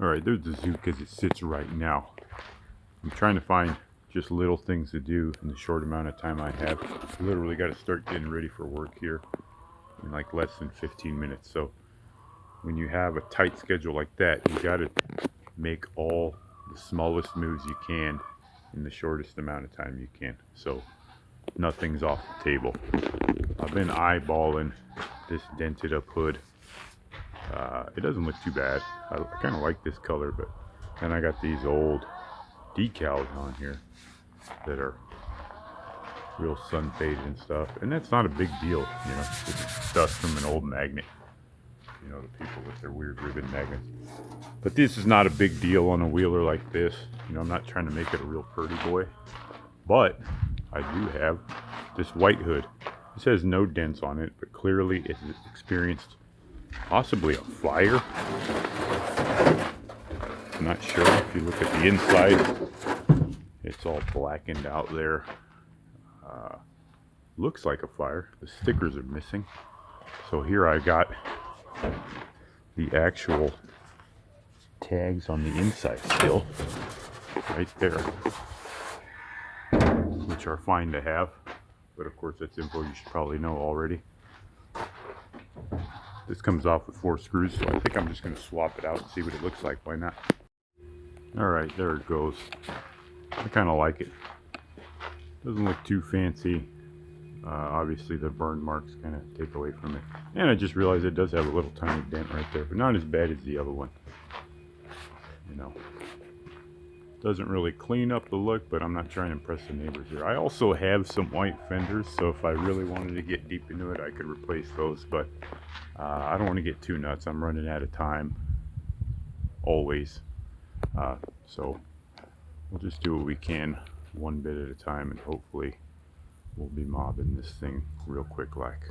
Alright, there's the Zook as it sits right now. I'm trying to find just little things to do in the short amount of time I have. Literally got to start getting ready for work here in like less than 15 minutes. So when you have a tight schedule like that, you got to make all the smallest moves you can in the shortest amount of time you can. So nothing's off the table. I've been eyeballing this dented up hood. It doesn't look too bad. I kind of like this color, but then I got these old decals on here that are real sun faded and stuff, and that's not a big deal, you know. It's dust from an old magnet, you know, the people with their weird ribbon magnets. But this is not a big deal on a wheeler like this. You know, I'm not trying to make it a real pretty boy, but I do have this white hood. This has no dents on it, but clearly it's experienced possibly a fire. I'm not sure. If you look at the inside, it's all blackened out there. Looks like a fire. The stickers are missing. So here I got the actual tags on the inside still, right there, which are fine to have. But of course, that's info you should probably know already. This comes off with 4 screws, so I think I'm just going to swap it out and see what it looks like. Why not? Alright, there it goes. I kind of like it. Doesn't look too fancy. Obviously the burn marks kind of take away from it. And I just realized it does have a little tiny dent right there, but not as bad as the other one. You know, doesn't really clean up the look, but I'm not trying to impress the neighbors here. I also have some white fenders, so if I really wanted to get deep into it, I could replace those, but I don't want to get too nuts. I'm running out of time, always. So we'll just do what we can, one bit at a time, and hopefully we'll be mobbing this thing real quick like.